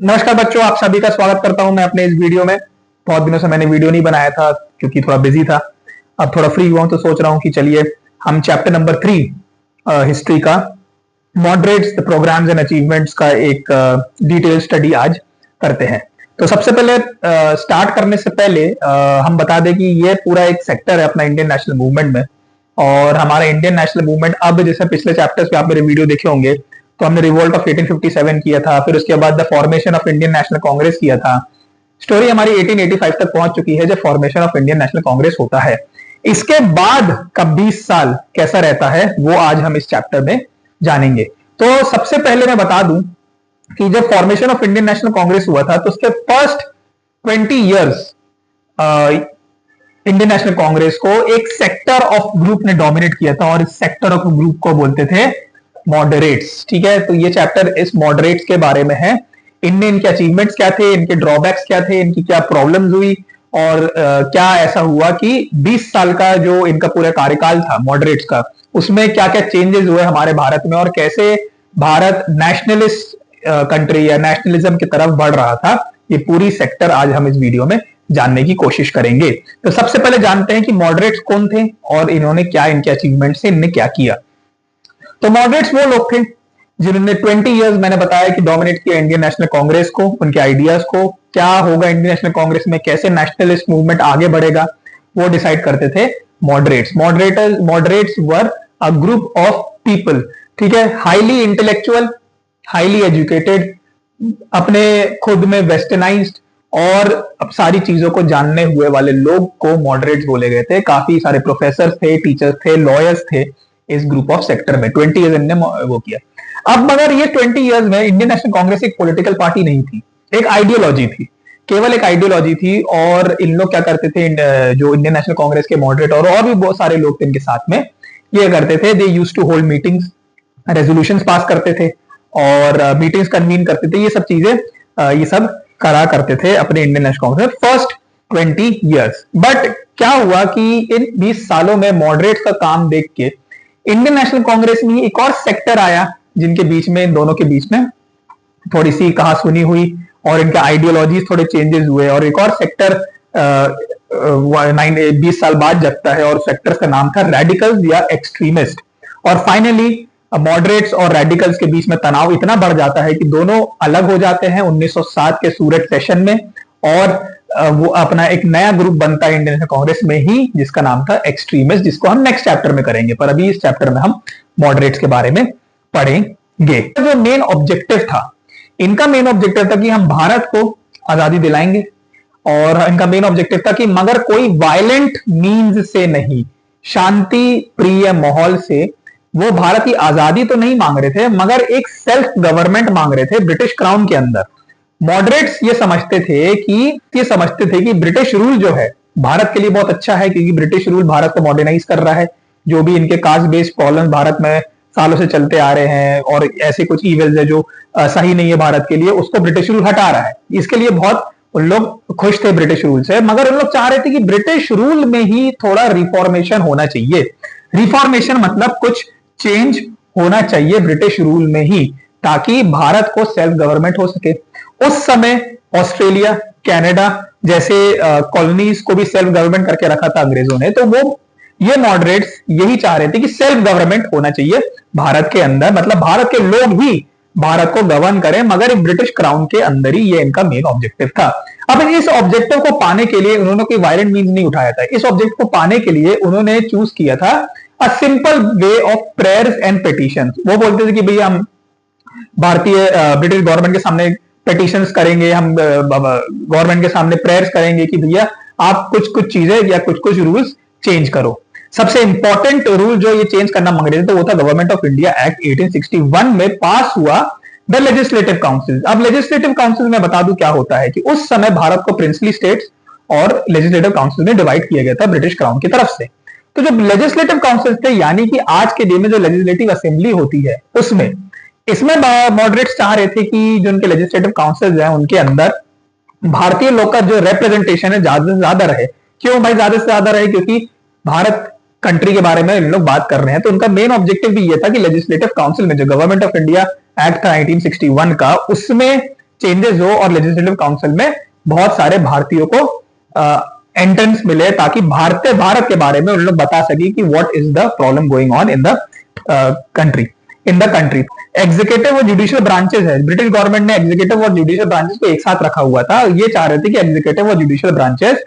नमस्कार बच्चों, आप सभी का स्वागत करता हूं मैं अपने इस वीडियो में। बहुत दिनों से मैंने वीडियो नहीं बनाया था क्योंकि थोड़ा बिजी था। अब थोड़ा फ्री हुआ हूं तो सोच रहा हूं कि चलिए हम चैप्टर नंबर 3 हिस्ट्री का moderates the programmes and achievements का एक डिटेल स्टडी आज करते हैं। तो सबसे पहले स्टार्ट करने से पहले हम बता दें कि ये पूरा एक सेक्टर है अपना इंडियन नेशनल मूवमेंट में। और हमारा इंडियन नेशनल मूवमेंट अब जैसे पिछले चैप्टर्स पे आप मेरे वीडियो देखे होंगे तो हमने रिवोल्ट ऑफ 1857 किया था, फिर उसके बाद the formation of Indian national Congress किया था। स्टोरी हमारी 1885 तक पहुंच चुकी है जब formation of Indian national Congress होता है। इसके बाद का 20 साल कैसा रहता है वो आज हम इस चैप्टर में जानेंगे। तो सबसे पहले मैं बता दूं कि जब formation of Indian national Congress हुआ था तो उसके first 20 years Indian national Congress को एक सेक्टर ऑफ ग्रुप ने डोमिनेट किया था और इस सेक्टर ऑफ ग्रुप को बोलते थे मॉडरेट्स। ठीक है, तो ये चैप्टर इस मॉडरेट्स के बारे में है। इनके अचीवमेंट्स क्या थे, इनके ड्रॉबैक्स क्या थे, इनकी क्या प्रॉब्लम्स हुई और क्या ऐसा हुआ कि 20 साल का जो इनका पूरा कार्यकाल था मॉडरेट्स का, उसमें क्या क्या चेंजेस हुए हमारे भारत में और कैसे भारत नेशनलिस्ट कंट्री या नेशनलिज्म की तरफ बढ़ रहा था। ये पूरी सेक्टर आज हम इस वीडियो में जानने की कोशिश करेंगे। तो सबसे पहले जानते हैं कि मॉडरेट्स कौन थे और इन्होंने क्या, इनके अचीवमेंट से इन्होंने क्या किया। तो मॉडरेट्स वो लोग थे जिन्होंने 20 इयर्स मैंने बताया कि डोमिनेट किया इंडियन नेशनल कांग्रेस को, उनके आइडियाज को, क्या होगा इंडियन नेशनल कांग्रेस में, कैसे नेशनलिस्ट मूवमेंट आगे बढ़ेगा, वो डिसाइड करते थे moderates. Moderates were a group of people, ठीक है, हाईली इंटेलेक्चुअल, हाईली एजुकेटेड, अपने खुद में वेस्टर्नाइज्ड और अब सारी चीजों को जानने हुए वाले लोग को मॉडरेट्स बोले गए थे। काफी सारे प्रोफेसर थे, टीचर्स थे, लॉयर्स थे इस ग्रुप ऑफ सेक्टर में। 20 इयर्स इनने वो किया। अब मगर ये 20 इयर्स में इंडियन नेशनल कांग्रेस एक पॉलिटिकल पार्टी नहीं थी, एक आइडियोलॉजी थी, केवल एक आइडियोलॉजी थी। और इन लोग क्या करते थे, जो इंडियन नेशनल कांग्रेस के मॉडरेट और भी बहुत सारे लोग थे इनके साथ में, ये करते थे, they used to hold meetings, resolutions pass करते थे और मीटिंग्स कन्वीन करते थे। ये सब चीजें ये सब करा करते थे अपने Indian national Congress first 20 years. But क्या हुआ कि इन 20 सालों में मॉडरेट्स का काम देख के इंडियन नेशनल कांग्रेस में एक और सेक्टर आया जिनके बीच में, इन दोनों के बीच में थोड़ी सी कहासुनी हुई और इनके आइडियोलॉजीज थोड़े चेंजेस हुए और एक और सेक्टर 20 साल बाद जगता है और सेक्टर का नाम था रेडिकल्स या एक्सट्रीमिस्ट। और फाइनली मॉडरेट्स और रेडिकल्स के बीच में तनाव इतना बढ़ जाता है कि दोनों अलग हो जाते हैं 1907 के सूरत सेशन में और वो अपना एक नया ग्रुप बनता है इंडियन कांग्रेस में ही जिसका नाम था एक्सट्रीमिस्ट, जिसको हम नेक्स्ट चैप्टर में करेंगे। पर अभी इस चैप्टर में हम मॉडरेट्स के बारे में पढ़ेंगे। जो मेन ऑब्जेक्टिव था, इनका मेन ऑब्जेक्टिव था कि हम भारत को आजादी दिलाएंगे और इनका मेन ऑब्जेक्टिव था कि मगर कोई वायलेंट मीन्स से नहीं, शांति प्रिय माहौल से। वो भारत की आजादी तो नहीं मांग रहे थे मगर एक सेल्फ गवर्नमेंट मांग रहे थे ब्रिटिश क्राउन के अंदर। मॉडरेट्स ये समझते थे कि ब्रिटिश रूल जो है भारत के लिए बहुत अच्छा है क्योंकि ब्रिटिश रूल भारत को मॉडर्नाइज कर रहा है। जो भी इनके कास्ट बेस्ड प्रॉब्लम भारत में सालों से चलते आ रहे हैं और ऐसे कुछ इवेल्स है जो सही नहीं है भारत के लिए, उसको ब्रिटिश रूल हटा रहा है। इसके लिए बहुत उन लोग खुश थे ब्रिटिश रूल से, मगर उन लोग चाह रहे थे कि ब्रिटिश रूल में ही थोड़ा रिफॉर्मेशन होना चाहिए। रिफॉर्मेशन मतलब कुछ चेंज होना चाहिए ब्रिटिश रूल में ही, ताकि भारत को सेल्फ गवर्नमेंट हो सके। उस समय ऑस्ट्रेलिया, कनाडा जैसे कॉलोनीज को भी सेल्फ गवर्नमेंट करके रखा था अंग्रेजों ने। तो वो ये मॉडरेट्स यही चाह रहे थे कि सेल्फ गवर्नमेंट होना चाहिए भारत के अंदर, मतलब भारत के लोग ही भारत को गवर्न करें मगर एक ब्रिटिश क्राउन के अंदर ही। ये इनका मेन ऑब्जेक्टिव था। अब इस ऑब्जेक्टिव को पाने के लिए उन्होंने कोई वायलेंट मीन्स नहीं उठाया था। इस ऑब्जेक्टिव को पाने के लिए उन्होंने चूज किया था a simple way of prayers and petitions. वो बोलते थे कि भैया हम भारतीय ब्रिटिश गवर्नमेंट के सामने पिटीशंस करेंगे, हम गवर्नमेंट के सामने प्रेयर्स करेंगे कि भैया आप कुछ कुछ चीजें या कुछ कुछ रूल्स चेंज करो। सबसे इंपॉर्टेंट रूल जो ये चेंज करना मांग रहे थे तो वो था गवर्नमेंट ऑफ इंडिया एक्ट 1861 में पास हुआ द लेजिस्लेटिव काउंसिल। अब लेजिस्लेटिव काउंसिल में बता दूं क्या होता है कि उस समय भारत को प्रिंसली स्टेट्स और लेजिस्लेटिव काउंसिल में डिवाइड किया गया था ब्रिटिश क्राउन की तरफ से। तो जो लेजिस्लेटिव काउंसिल थे, यानी कि आज के डे में जो लेजिस्लेटिव असेंबली होती है, उसमें इसमें मॉडरेट्स चाह रहे थे कि जो उनके लेजिस्लेटिव काउंसिल हैं उनके अंदर भारतीय लोग का जो रिप्रेजेंटेशन है ज्यादा से ज्यादा रहे। क्यों भाई ज्यादा से ज्यादा रहे? क्योंकि भारत कंट्री के बारे में इन लोग बात कर रहे हैं। तो उनका मेन ऑब्जेक्टिव भी ये था कि लेजिस्लेटिव काउंसिल में जो गवर्नमेंट ऑफ इंडिया एक्ट था 1961 का, उसमें चेंजेस हो और लेजिस्लेटिव काउंसिल में बहुत सारे भारतीयों को एंट्रेंस मिले, ताकि भारत के बारे में उन लोग बता सके कि what is the problem going on in the country. Executive और जुडिशियल ब्रांचेस है, ब्रिटिश गवर्नमेंट ने एग्जीक्यूटिव और जुडिशियल ब्रांचेस को एक साथ रखा हुआ था। ये चाह रहे थे कि एग्जीक्यूटिव और जुडिशियल ब्रांचेस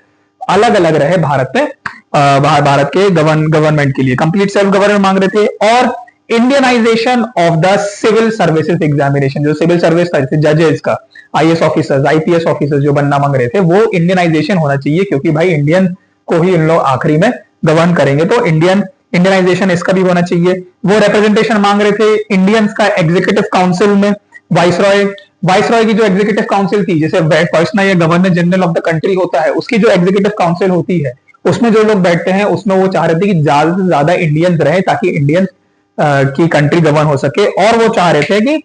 अलग अलग रहे भारत में, भारत के गवर्नमेंट के लिए कंप्लीट सेल्फ गवर्नमेंट मांग रहे थे। और Indianisation of the civil services examination, जो सिविल सर्विस था जैसे जजेस का, आईएएस ऑफिसर्स, आईपीएस ऑफिसर्स जो बनना मांग रहे थे, वो इंडियनाइजेशन होना चाहिए, क्योंकि भाई इंडियन को ही इन लोग आखिरी में गवर्न करेंगे, तो इंडियनाइजेशन इसका भी होना चाहिए। वो रिप्रेजेंटेशन मांग रहे थे इंडियंस का एग्जीक्यूटिव काउंसिल में। वाइसरॉय की जो एग्जीक्यूटिव काउंसिल थी, जैसे पर्सनल या governor general of the country होता है, उसकी जो एग्जीक्यूटिव काउंसिल होती है, उसमें जो लोग बैठते हैं, उसमें वो चाह रहे थे कि ज्यादा से ज्यादा इंडियंस रहे, ताकि इंडियंस की कंट्री गवर्न हो सके। और वो चाह रहे थे कि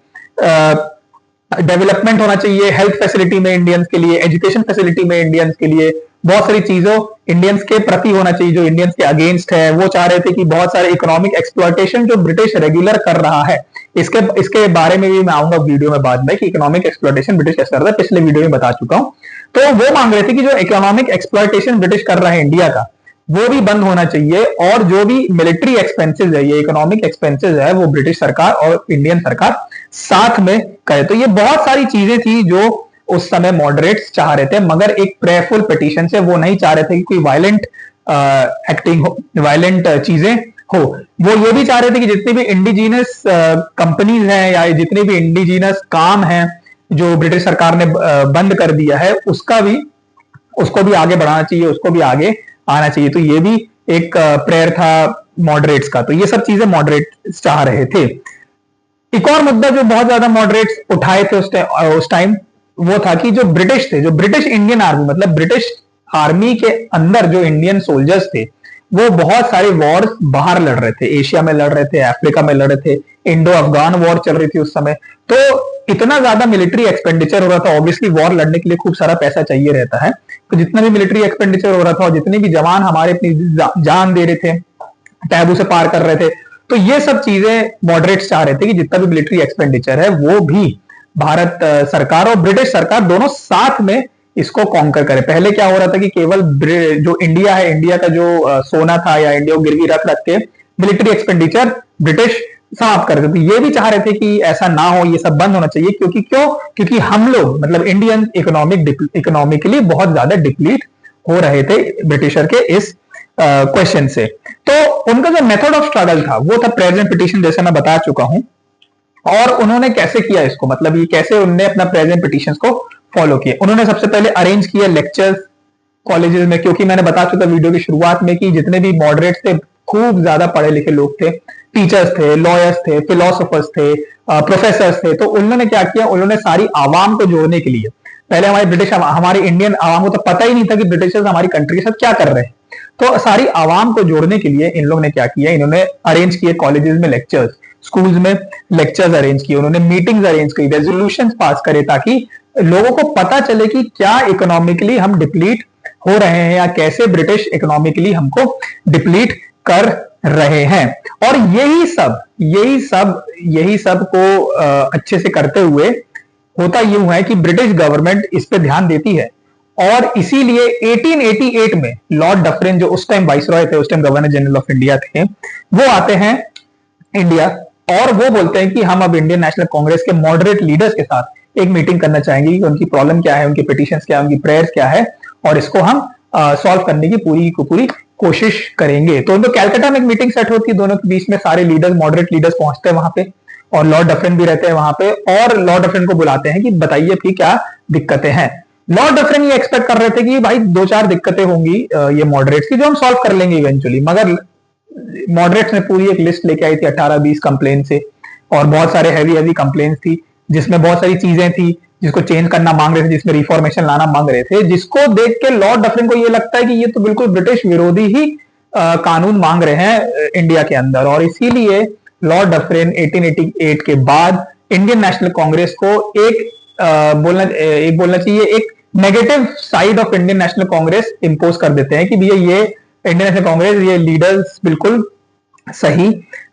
डेवलपमेंट होना चाहिए हेल्थ फैसिलिटी में इंडियंस के लिए, एजुकेशन फैसिलिटी में इंडियंस के लिए, बहुत सारी चीजों इंडियंस के प्रति होना चाहिए जो इंडियंस के अगेंस्ट है। वो चाह रहे थे कि बहुत सारे इकोनॉमिक एक्सप्लॉयटेशन जो ब्रिटिश रेगुलर कर रहा है, इसके बारे में भी मैं आऊंगा वीडियो में बाद में, कि इकोनॉमिक एक्सप्लॉयटेशन ब्रिटिश कैसे कर रहा है, पिछले वीडियो में बता चुका हूं। तो वो मांग रहे थे कि जो इकोनॉमिक एक्सप्लॉयटेशन ब्रिटिश कर रहा है इंडिया का, वो भी बंद होना चाहिए, और जो भी मिलिट्री एक्सपेंसेस है, ये इकोनॉमिक एक्सपेंसेस है, वो ब्रिटिश सरकार और इंडियन सरकार साथ में करे। तो ये बहुत सारी चीजें थी जो उस समय मॉडरेट्स चाह रहे थे, मगर एक प्रेयरफुल पिटीशन से। वो नहीं चाह रहे थे कि कोई वायलेंट एक्टिंग हो, वायलेंट चीजें हो। वो ये भी चाह रहे थे कि जितनी भी इंडिजीनस कंपनीज हैं या जितने भी इंडिजीनस काम हैं जो ब्रिटिश सरकार ने बंद कर दिया है, उसको भी आगे बढ़ाना चाहिए, उसको भी आगे आना चाहिए। तो ये भी एक प्रेयर था मॉडरेट्स का। तो ये सब चीजें मॉडरेट्स चाह रहे थे। एक और मुद्दा जो बहुत ज्यादा मॉडरेट्स उठाए थे उस टाइम, वो था कि जो ब्रिटिश थे, जो ब्रिटिश इंडियन आर्मी, मतलब ब्रिटिश आर्मी के अंदर जो इंडियन सोल्जर्स थे, वो बहुत सारे वॉर्स बाहर लड़ रहे थे, एशिया में लड़ रहे थे, अफ्रीका में लड़ रहे थे, इंडो अफगान वॉर चल रही थी उस समय। तो इतना ज्यादा मिलिट्री एक्सपेंडिचर हो रहा था, ऑब्वियसली वॉर लड़ने के लिए खूब सारा पैसा चाहिए रहता है, तो जितना भी मिलिट्री एक्सपेंडिचर हो रहा था और जितने भी जवान हमारे अपनी जान दे रहे थे, टैबू से पार कर रहे थे, तो ये सब चीजें मॉडरेट्स चाह रहे थे कि जितना भी मिलिट्री एक्सपेंडिचर है वो भी भारत सरकार और ब्रिटिश सरकार दोनों साथ में इसको कॉन्कर करे। पहले क्या हो रहा था कि केवल जो इंडिया है, इंडिया का जो सोना था या इंडिया को गिरवी रख के मिलिट्री एक्सपेंडिचर ब्रिटिश समाप्त कर देते। ये भी चाह रहे थे कि ऐसा ना हो, ये सब बंद होना चाहिए, क्योंकि हम लोग, मतलब इंडियन इकोनॉमिकली बहुत ज्यादा डिप्लीट हो रहे थे ब्रिटिशर के इस क्वेश्चन से। तो उनका जो मेथड ऑफ स्ट्रगल था वो था प्रेजेंट पिटीशन, जैसे मैं बता चुका हूं। और उन्होंने कैसे किया इसको, मतलब ये कैसे उन्होंने अपना प्रेजेंट पिटीशन को फॉलो किया। उन्होंने सबसे पहले अरेंज किया लेक्चर्स कॉलेजेस में, क्योंकि मैंने बता चुका वीडियो की शुरुआत में कि जितने भी मॉडरेट्स थे खूब ज्यादा पढ़े लिखे लोग थे, टीचर्स थे, लॉयर्स थे, फिलोसोफर्स थे, प्रोफेसर्स थे। तो उन्होंने क्या किया, उन्होंने सारी आवाम को जोड़ने के लिए, पहले हमारी इंडियन आवाम को तो पता ही नहीं था कि ब्रिटिशर्स हमारी कंट्री के साथ क्या कर रहे हैं, तो सारी आवाम को जोड़ने के लिए इन लोग ने क्या किया, इन्होंने अरेंज किए कॉलेजेस में लेक्चर्स, स्कूल्स में लेक्चर्स अरेंज किए, उन्होंने मीटिंग्स अरेंज की, रेजोल्यूशंस पास करे, ताकि लोगों को पता चले कि क्या इकोनॉमिकली हम डिप्लीट हो रहे हैं या कैसे ब्रिटिश इकोनॉमिकली हमको डिप्लीट कर रहे हैं। और यही सब को अच्छे से करते हुए होता यूं है कि ब्रिटिश गवर्नमेंट इस पे ध्यान देती है, और इसीलिए 1888 में लॉर्ड डफरिन, जो उस टाइम वाइसरॉय थे, उस time governor general of India थे, वो आते हैं इंडिया और वो बोलते हैं कि हम अब इंडियन नेशनल कांग्रेस के मॉडरेट लीडर्स के साथ एक मीटिंग करना चाहेंगे कि उनकी प्रॉब्लम क्या है, उनकी पिटीशंस क्या है, उनकी प्रेयर्स क्या है, और इसको हम सॉल्व करने की पूरी कोशिश करेंगे। तो कैलकाटा में एक मीटिंग सेट होती है, दोनों के बीच में सारे लीडर्स, मॉडरेट लीडर्स पहुंचते हैं वहां पे, और लॉर्ड डफरिन भी रहते हैं वहां पे, और लॉर्ड डफरिन को बुलाते हैं कि बताइए कि क्या दिक्कतें हैं। लॉर्ड डफरिन ये एक्सपेक्ट कर रहे थे कि भाई 2-4 दिक्कतें होंगी ये मॉडरेट्स की, जो हम सॉल्व कर लेंगे इवेंचुअली, मगर मॉडरेट्स ने पूरी एक लिस्ट लेके आई थी 18-20 कंप्लेन से, और बहुत सारे हैवी कंप्लेन थी, जिसमें बहुत सारी चीजें थी जिसको चेंज करना मांग रहे थे, जिसमें रिफॉर्मेशन लाना मांग रहे थे, जिसको देख के लॉर्ड डफरिन को ये लगता है कि ये तो बिल्कुल ब्रिटिश विरोधी ही कानून मांग रहे हैं इंडिया के अंदर। और इसीलिए लॉर्ड डफरिन 1888 के बाद इंडियन नेशनल कांग्रेस को एक बोलना चाहिए, एक negative side of Indian national Congress impose कर देते हैं कि भैया ये इंडियन नेशनल कांग्रेस, ये लीडर्स बिल्कुल सही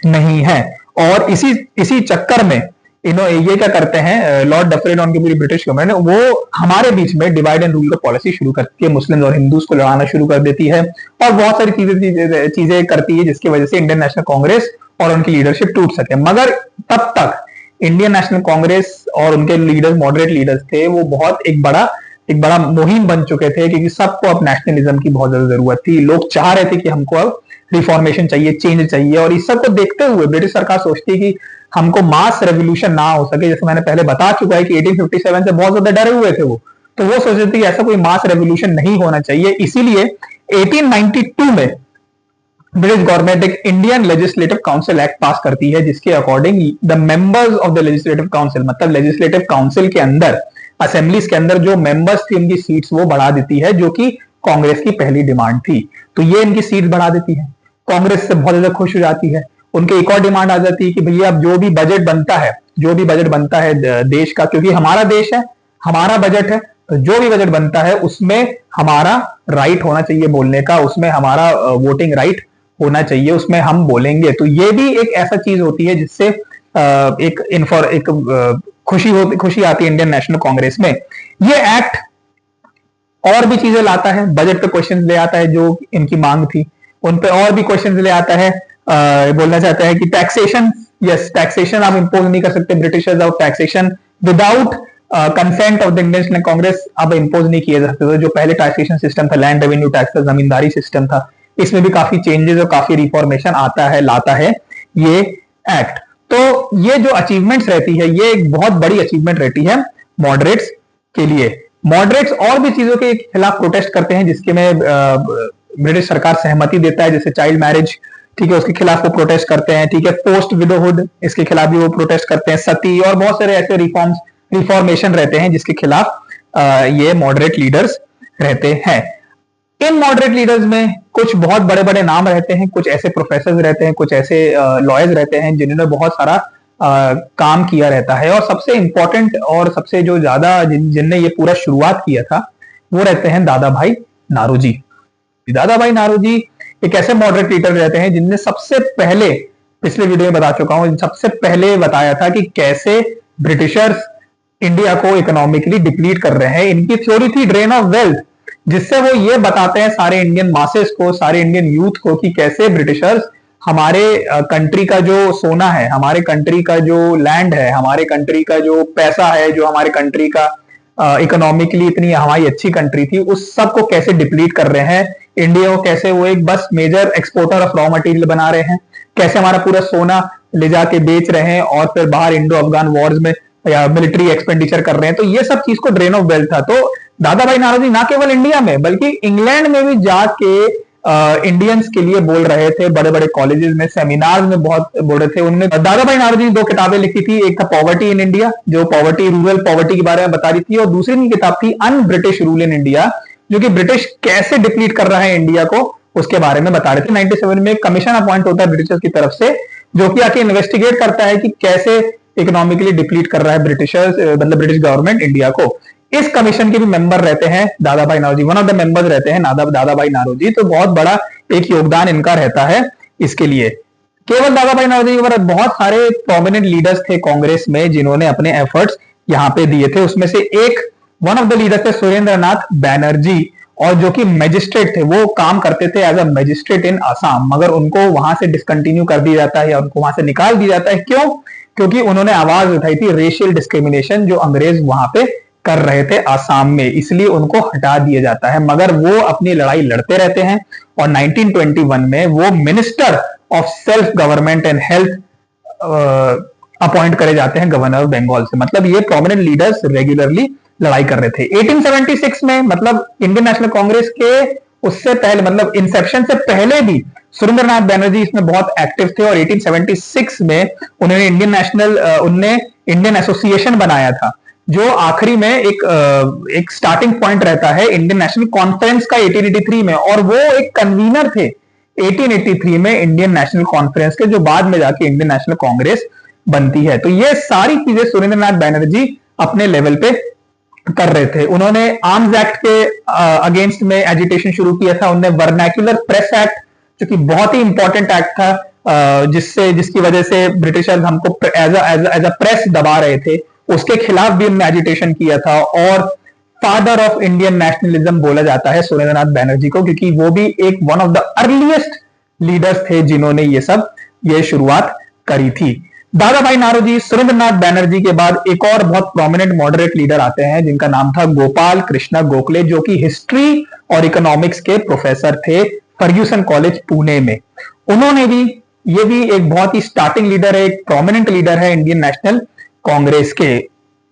नहीं है। और इसी चक्कर में ये क्या करते हैं, लॉर्ड डफरिन उनकी पूरी ब्रिटिश गवर्नमेंट, वो हमारे बीच में डिवाइड एंड रूल का पॉलिसी शुरू करती है, मुस्लिम और हिंदूज को लड़ाना शुरू कर देती है और बहुत सारी चीजें करती है जिसकी वजह से इंडियन नेशनल कांग्रेस और उनकी लीडरशिप टूट सके। मगर तब तक इंडियन नेशनल कांग्रेस और उनके लीडर्स, मॉडरेट लीडर्स थे, वो बहुत एक बड़ा मुहिम बन चुके थे, क्योंकि सबको अब नेशनलिज्म की बहुत ज्यादा जरूरत थी। लोग चाह रहे थे कि हमको अब रिफॉर्मेशन चाहिए, चेंज चाहिए, और इस सब को देखते हुए ब्रिटिश सरकार सोचती है कि हमको मास रेवोल्यूशन ना हो सके, जैसे मैंने पहले बता चुका है कि 1857 से बहुत ज्यादा डरे हुए थे वो, तो वो सोच रहे थे कि ऐसा कोई मास रेवोल्यूशन नहीं होना चाहिए। इसीलिए 1892 में ब्रिटिश गवर्नमेंट एक इंडियन लेजिस्लेटिव काउंसिल एक्ट पास करती है, जिसके according the members of the legislative council, मतलब लेजिस्लेटिव काउंसिल के अंदर, असेंबलीज के अंदर जो मेंबर्स थी उनकी सीट्स वो बढ़ा देती है, जो कि कांग्रेस की पहली डिमांड थी। तो ये इनकी सीट बढ़ा देती है, कांग्रेस से बहुत ज्यादा खुश हो जाती है। उनके एक और डिमांड आ जाती है कि भैया अब जो भी बजट बनता है देश का, क्योंकि हमारा देश है, हमारा बजट है, तो जो भी बजट बनता है उसमें हमारा राइट होना चाहिए बोलने का, उसमें हमारा वोटिंग राइट होना चाहिए, उसमें हम बोलेंगे। तो ये भी एक ऐसा चीज होती है जिससे एक खुशी आती है इंडियन नेशनल कांग्रेस में। ये एक्ट और भी चीजें लाता है, बजट पे क्वेश्चन ले आता है जो इनकी मांग थी, उन पे और भी क्वेश्चन ले आता है। बोलना चाहता है कि टैक्सेशन, यस, टैक्सेशन आप इंपोज नहीं कर सकते, ब्रिटिशर्स और taxation without consent of the Indian national Congress अब इंपोज नहीं किए जा सकते। जो पहले टैक्सेशन सिस्टम था, लैंड रेवेन्यू टैक्स था, जमींदारी सिस्टम था, इसमें भी काफी चेंजेस और काफी रिफॉर्मेशन लाता है ये एक्ट। तो ये जो अचीवमेंट्स रहती है, ये एक बहुत बड़ी अचीवमेंट रहती है मॉडरेट्स के लिए। मॉडरेट्स और भी चीजों के खिलाफ प्रोटेस्ट करते हैं जिसके में ब्रिटिश सरकार सहमति देता है, जैसे चाइल्ड मैरिज, ठीक है, उसके खिलाफ वो प्रोटेस्ट करते हैं, ठीक है, पोस्ट विडोहुड, इसके खिलाफ भी वो प्रोटेस्ट करते हैं, सती, और बहुत सारे ऐसे रिफॉर्मेशन रहते हैं जिसके खिलाफ ये मॉडरेट लीडर्स रहते हैं। इन मॉडरेट लीडर्स में कुछ बहुत बड़े बड़े नाम रहते हैं, कुछ ऐसे प्रोफेसर रहते हैं, कुछ ऐसे लॉयर्स रहते हैं जिन्होंने बहुत सारा काम किया रहता है, और सबसे इंपॉर्टेंट और सबसे जो ज्यादा जिनने ये पूरा शुरुआत किया था वो रहते हैं दादा भाई नारोजी। दादा भाई नारोजी एक ऐसे मॉडरेट लीडर रहते हैं जिनने सबसे पहले, पिछले वीडियो में बता चुका हूं, सबसे पहले बताया था कि कैसे ब्रिटिशर्स इंडिया को इकोनॉमिकली डिप्लीट कर रहे हैं। इनकी थ्योरी थी ड्रेन ऑफ वेल्थ, जिससे वो ये बताते हैं सारे इंडियन मासेस को, सारे इंडियन यूथ को, कि कैसे ब्रिटिशर्स हमारे कंट्री का जो सोना है, हमारे कंट्री का जो लैंड है, हमारे कंट्री का जो पैसा है, जो हमारे कंट्री का इकोनॉमिकली इतनी हमारी अच्छी कंट्री थी, उस सब को कैसे डिप्लीट कर रहे हैं। इंडिया को कैसे वो एक बस major exporter of raw material बना रहे हैं, कैसे हमारा पूरा सोना ले जाके बेच रहे हैं और फिर बाहर इंडो अफगान वॉर्स में या मिलिट्री एक्सपेंडिचर कर रहे हैं। तो ये सब चीज को ड्रेन ऑफ वेल्थ था। तो दादा भाई नारोजी ना केवल इंडिया में बल्कि इंग्लैंड में भी जाके इंडियंस के लिए बोल रहे थे, बड़े बड़े कॉलेजेस में, सेमिनार में बहुत बोल रहे थे। उन्होंने, दादा भाई नारोजी ने 2 किताबें लिखी थी, एक था पॉवर्टी इन इंडिया, जो पॉवर्टी, रूरल पॉवर्टी के बारे में बता रही थी, और दूसरी की किताब थी un British rule in India, जो कि ब्रिटिश कैसे डिप्लीट कर रहा है इंडिया को, उसके बारे में बता रहे थे। 97 में एक कमीशन अपॉइंट होता है ब्रिटिशर्स की तरफ से, जो कि आके इन्वेस्टिगेट करता है कि कैसे इकोनॉमिकली डिप्लीट कर रहा है ब्रिटिशर्स, मतलब ब्रिटिश गवर्नमेंट इंडिया को। इस कमीशन के भी मेंबर रहते हैं Dadabhai Naoroji, one of the members रहते हैं दादा भाई नारोजी। तो बहुत बड़ा एक योगदान इनका रहता है इसके लिए। केवल दादा भाई नारोजी पर बहुत सारे प्रोमिनेंट लीडर्स थे कांग्रेस में जिन्होंने अपने एफर्ट्स यहाँ पे दिए थे। उसमें से एक, वन ऑफ द लीडर थे सुरेंद्र नाथ बैनर्जी, और जो कि मैजिस्ट्रेट थे, वो काम करते थे एज अ मैजिस्ट्रेट इन आसाम, मगर उनको वहां से डिसकंटिन्यू कर दिया जाता है या उनको वहां से निकाल दिया जाता है। क्यों? क्योंकि उन्होंने आवाज उठाई थी रेशियल डिस्क्रिमिनेशन जो अंग्रेज वहां पे कर रहे थे आसाम में, इसलिए उनको हटा दिया जाता है। मगर वो अपनी लड़ाई लड़ते रहते हैं और 1921 में वो minister of self government and health appoint करे जाते हैं गवर्नर ऑफ बंगाल से। मतलब ये प्रोमिनेंट लीडर्स रेगुलरली लड़ाई कर रहे थे। 1876 में, मतलब इंडियन नेशनल कांग्रेस के उससे पहले, मतलब इंसेप्शन से पहले भी सुरेंद्र नाथ बैनर्जी इसमें बहुत एक्टिव थे, और 1876 में उन्होंने इंडियन एसोसिएशन बनाया था, जो आखिरी में एक स्टार्टिंग पॉइंट रहता है इंडियन नेशनल कॉन्फ्रेंस का 1883 में, और वो एक कन्वीनर थे 1883 में इंडियन नेशनल कॉन्फ्रेंस के, जो बाद में जाके इंडियन नेशनल कांग्रेस बनती है। तो ये सारी चीजें सुरेंद्र नाथ बैनर्जी अपने लेवल पे कर रहे थे। उन्होंने आर्म्स एक्ट के अगेंस्ट में एजिटेशन शुरू किया था। उन्होंने वर्नैक्युलर प्रेस एक्ट, जो कि बहुत ही इंपॉर्टेंट एक्ट था, जिसकी वजह से ब्रिटिशर्स हमको एज अ प्रेस दबा रहे थे, उसके खिलाफ भी उन्होंने एजिटेशन किया था। और फादर ऑफ इंडियन नेशनलिज्म बोला जाता है सुरेंद्रनाथ बैनर्जी को, क्योंकि वो भी एक one of the earliest leaders थे जिन्होंने ये शुरुआत करी थी। दादा भाई नारोजी, सुरेंद्रनाथ बैनर्जी के बाद एक और बहुत प्रोमिनेंट मॉडरेट लीडर आते हैं जिनका नाम था गोपाल कृष्ण गोखले, जो कि हिस्ट्री और इकोनॉमिक्स के प्रोफेसर थे फर्ग्यूसन कॉलेज पुणे में। उन्होंने भी, ये भी एक बहुत ही स्टार्टिंग लीडर है, एक प्रोमिनेंट लीडर है इंडियन नेशनल कांग्रेस के।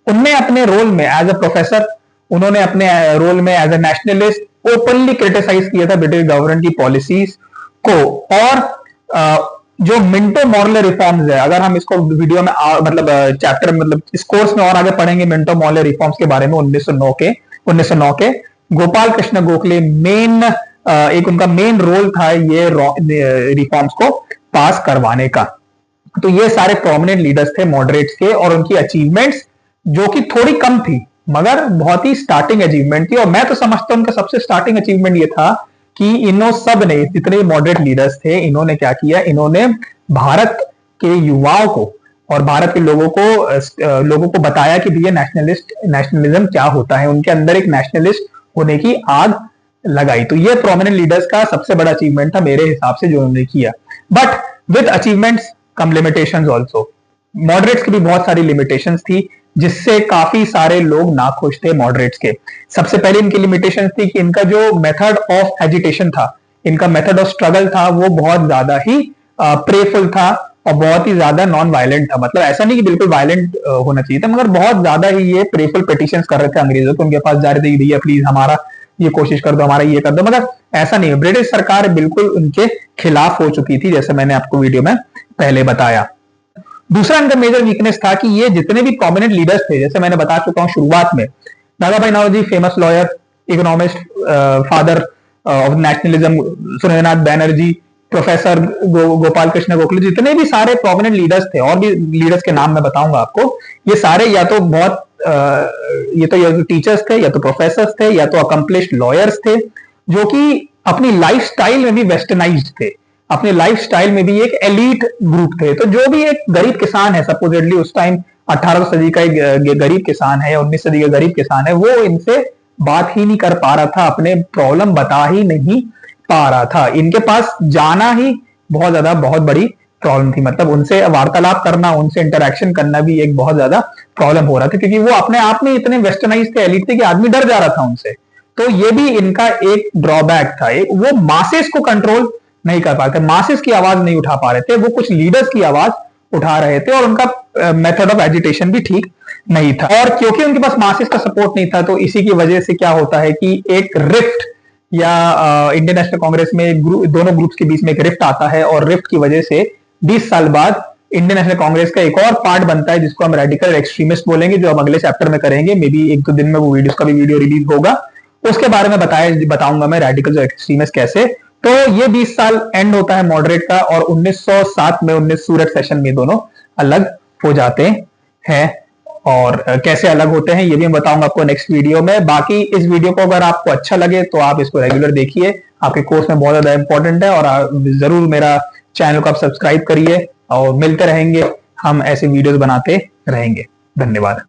उनने अपने रोल में एज अ प्रोफेसर, उन्होंने अपने रोल में as a nationalist openly criticise किया था ब्रिटिश गवर्नमेंट की पॉलिसीज को। और जो मिंटो मॉर्ले रिफॉर्म्स है, अगर हम इसको वीडियो में चैप्टर इस कोर्स में और आगे पढ़ेंगे मिंटो मॉर्ले रिफॉर्म्स के बारे में 1909 के गोपाल कृष्ण गोखले एक उनका मेन रोल था ये रिफॉर्म्स को पास करवाने का। तो ये सारे प्रोमिनेंट लीडर्स थे मॉडरेट्स के, और उनकी अचीवमेंट्स जो कि थोड़ी कम थी मगर बहुत ही स्टार्टिंग अचीवमेंट थी। और मैं तो समझता हूं उनका सबसे स्टार्टिंग अचीवमेंट ये था कि इन्हों सब ने, जितने मॉडरेट लीडर्स थे, इन्होंने क्या किया, इन्होंने भारत के युवाओं को और भारत के लोगों को बताया कि भैया नेशनलिज्म क्या होता है। उनके अंदर एक नेशनलिस्ट होने की आग लगाई। तो ये प्रोमिनेंट लीडर्स का सबसे बड़ा अचीवमेंट था मेरे हिसाब से जो उन्होंने किया। But with achievements come limitations also. Moderates की भी बहुत सारी लिमिटेशंस थी जिससे काफी सारे लोग नाखुश थे मॉडरेट्स के। सबसे पहले इनकी लिमिटेशंस थी कि इनका जो मेथड ऑफ एजिटेशन था, इनका मेथड ऑफ स्ट्रगल था, वो बहुत ज्यादा ही प्रेफुल था और बहुत ही ज्यादा नॉन वायलेंट था। मतलब ऐसा नहीं कि बिल्कुल वायलेंट होना चाहिए था, मगर बहुत ज्यादा ही ये प्रेफुल पिटिशंस कर रहे थे अंग्रेजों को, उनके पास जा रहे थे, भैया प्लीज हमारा ये कोशिश कर दो, हमारा ये कर दो। मगर ऐसा नहीं है, ब्रिटिश सरकार बिल्कुल उनके खिलाफ हो चुकी थी, जैसे मैंने आपको वीडियो में पहले बताया। दूसरा इनका मेजर वीकनेस था कि ये जितने भी प्रोमिनेंट लीडर्स थे, जैसे मैंने बता चुका हूं शुरुआत में, Dadabhai Naoroji famous lawyer, economist, father of nationalism Surendranath Banerjee, professor Gopal Krishna Gokhale, जितने भी सारे प्रोमिनेंट लीडर्स थे, और भी लीडर्स के नाम मैं बताऊंगा आपको, ये सारे या तो टीचर्स थे, या तो प्रोफेसर्स थे, या तो अकम्प्लिश्ड लॉयर्स थे, जो कि अपनी लाइफस्टाइल में भी वेस्टर्नाइज्ड थे, अपने लाइफस्टाइल में भी एक एलीट ग्रुप थे। तो जो भी एक गरीब किसान है, सपोजिटली उस टाइम 18वीं सदी का एक गरीब किसान है, 19वीं सदी का गरीब किसान है, वो इनसे बात ही नहीं कर पा रहा था, अपने प्रॉब्लम बता ही नहीं पा रहा था। इनके पास जाना ही बहुत बड़ी प्रॉब्लम थी। मतलब उनसे वार्तालाप करना, उनसे इंटरेक्शन करना भी एक बहुत ज्यादा प्रॉब्लम हो रहा था, क्योंकि वो अपने आप में इतने वेस्टर्नाइज थे, एलीट थे कि आदमी डर जा रहा था उनसे। तो ये भी इनका एक ड्रॉबैक था। वो मासेस को कंट्रोल नहीं कर पाते, मासेस की आवाज नहीं उठा पा रहे थे, वो कुछ लीडर्स की आवाज उठा रहे थे, और उनका मेथड ऑफ एजिटेशन भी ठीक नहीं था। और क्योंकि उनके पास मासेस का सपोर्ट नहीं था, तो इसी की वजह से क्या होता है कि एक रिफ्ट, या इंडियन नेशनल कांग्रेस में दोनों ग्रुप्स के बीच में एक रिफ्ट आता है, और रिफ्ट की वजह से 20 साल बाद इंडियन नेशनल कांग्रेस का एक और पार्ट बनता है जिसको हम रेडिकल एक्सट्रीमिस्ट बोलेंगे, जो हम अगले चैप्टर में करेंगे। मे बी 1-2 दिन में वो वीडियो रिलीज होगा, उसके बारे में बताऊंगा मैं रेडिकल एक्सट्रीमिस्ट कैसे। तो ये 20 साल एंड होता है मॉडरेट का, और 1907 में 19 सूरत सेशन में दोनों अलग हो जाते हैं। और कैसे अलग होते हैं ये भी मैं बताऊंगा आपको नेक्स्ट वीडियो में। बाकी इस वीडियो को अगर आपको अच्छा लगे तो आप इसको रेगुलर देखिए, आपके कोर्स में बहुत ज्यादा इंपॉर्टेंट है। और जरूर मेरा चैनल को आप सब्सक्राइब करिए, और मिलते रहेंगे, हम ऐसे वीडियोस बनाते रहेंगे। धन्यवाद।